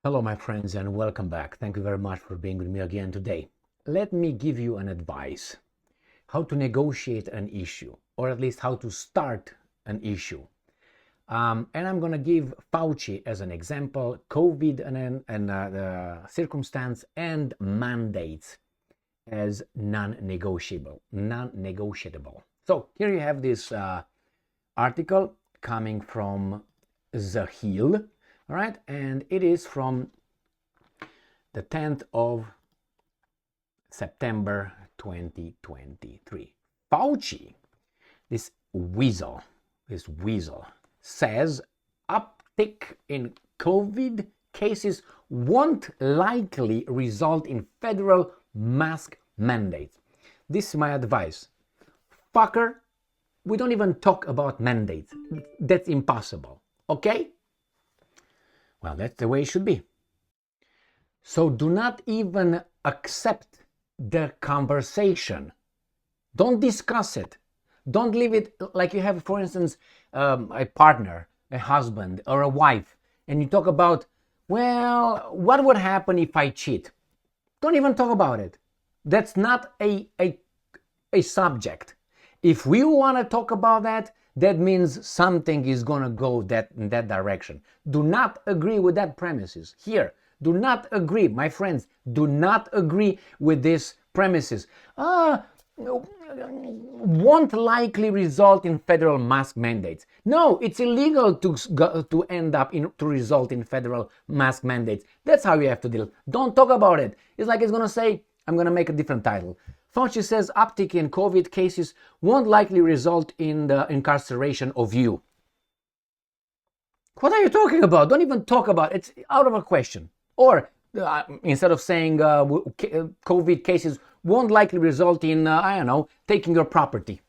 Hello, my friends, and welcome back. Thank you very much for being with me again today. Let me give you an advice how to negotiate an issue, or at least how to start an issue. And I'm going to give Fauci as an example, COVID and the circumstance and mandates as non-negotiable. So here you have this article coming from The Hill. All right, and it is from the 10th of September 2023. Fauci, this weasel, says uptick in COVID cases won't likely result in federal mask mandates. This is my advice. Fucker, we don't even talk about mandates. That's impossible, okay? Well, that's the way it should be. So do not even accept the conversation. Don't discuss it. Don't leave it like you have, for instance, a partner, a husband, or a wife, and you talk about, well, what would happen if I cheat? Don't even talk about it. That's not a subject. If we want to talk about that, that means something is going to go in that direction. Do not agree with that premises. Here, do not agree, my friends, do not agree with these premises. Won't likely result in federal mask mandates. No, it's illegal to end up to result in federal mask mandates. That's how you have to deal. Don't talk about it. It's like it's going to say, I'm going to make a different title. Fauci says uptick in COVID cases won't likely result in the incarceration of you. What are you talking about? Don't even talk about it. It's out of a question. Or instead of saying COVID cases won't likely result in, taking your property,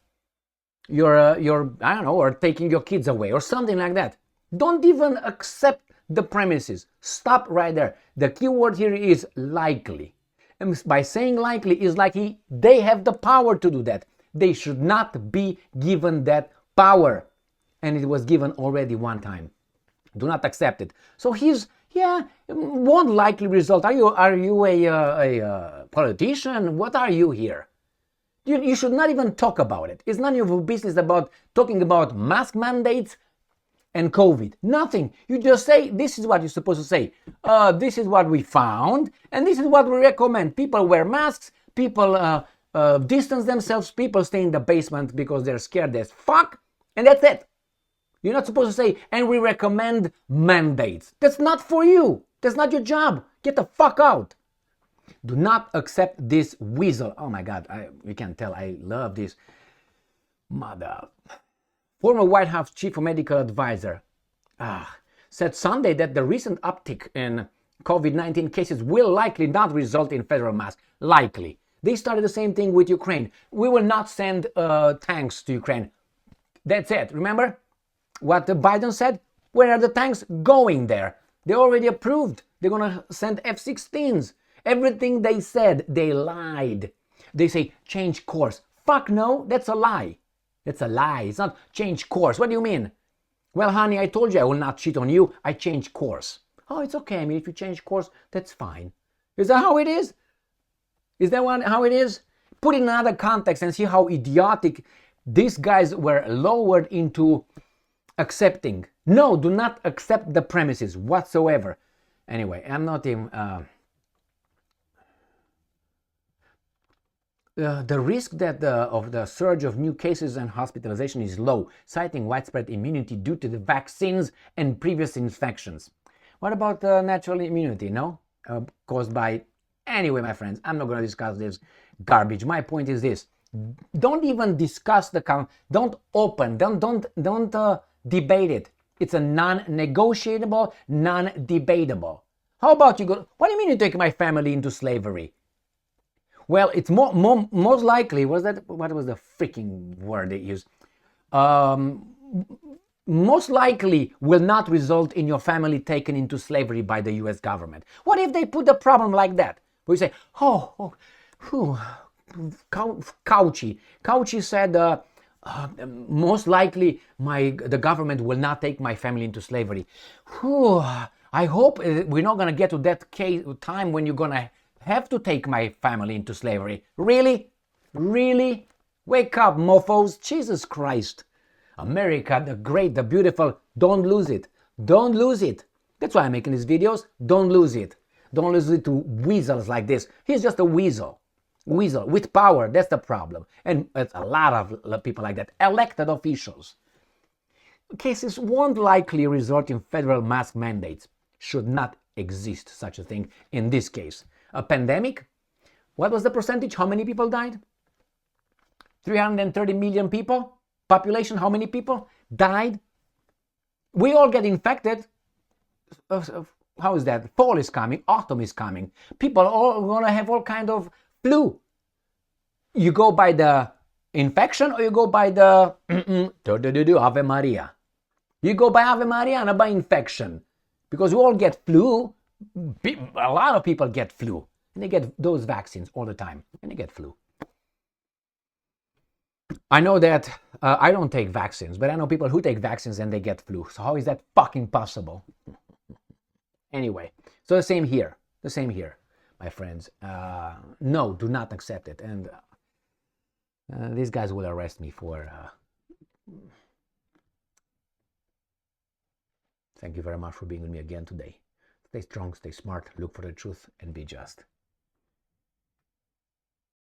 or taking your kids away or something like that. Don't even accept the premises. Stop right there. The key word here is likely. And by saying likely is like they have the power to do that. They should not be given that power. And it was given already one time. Do not accept it. So won't likely result. Are you a politician? What are you here? You should not even talk about it. It's none of your business about talking about mask mandates and COVID. Nothing. You just say, this is what you're supposed to say. This is what we found, and this is what we recommend. People wear masks, people distance themselves, people stay in the basement because they're scared as fuck, and that's it. You're not supposed to say, and we recommend mandates. That's not for you. That's not your job. Get the fuck out. Do not accept this weasel. Oh my God, you can tell I love this mother. Former White House Chief Medical Advisor said Sunday that the recent uptick in COVID-19 cases will likely not result in federal masks. Likely. They started the same thing with Ukraine. We will not send tanks to Ukraine. That's it. Remember what Biden said? Where are the tanks going there? They already approved. They're going to send F-16s. Everything they said, they lied. They say change course. Fuck no, that's a lie. It's a lie. It's not change course. What do you mean? Well, honey, I told you I will not cheat on you. I changed course. Oh, it's okay. I mean, if you change course, that's fine. Is that how it is? Is that how it is? Put it in another context and see how idiotic these guys were lowered into accepting. No, do not accept the premises whatsoever. Anyway, I'm not even... the risk of the surge of new cases and hospitalization is low, citing widespread immunity due to the vaccines and previous infections. What about natural immunity? No? Caused by... Anyway, my friends, I'm not going to discuss this garbage. My point is this. Don't even discuss don't debate it. It's a non-negotiable, non-debatable. How about you go... What do you mean you take my family into slavery? Well, it's most likely, what was the freaking word they used? Most likely will not result in your family taken into slavery by the US government. What if they put the problem like that? Where you say, Couchi. Couchi said, most likely the government will not take my family into slavery. I hope we're not going to get to that time when you're going to have to take my family into slavery. Really? Really? Wake up, mofos. Jesus Christ. America, the great, the beautiful. Don't lose it. Don't lose it. That's why I'm making these videos. Don't lose it. Don't lose it to weasels like this. He's just a weasel. Weasel with power. That's the problem. And it's a lot of people like that. Elected officials. Cases won't likely result in federal mask mandates. Should not exist such a thing in this case. A pandemic? What was the percentage? How many people died? 330 million people? Population, how many people died? We all get infected. How is that? Fall is coming, autumn is coming. People are all going to have all kind of flu. You go by the infection or you go by the Ave Maria? You go by Ave Maria, not by infection. Because we all get flu. A lot of people get flu. And they get those vaccines all the time. And they get flu. I know that I don't take vaccines, but I know people who take vaccines and they get flu. So how is that fucking possible? Anyway, so the same here. The same here, my friends. No, do not accept it. And these guys will arrest me for... Thank you very much for being with me again today. Stay strong, stay smart, look for the truth, and be just.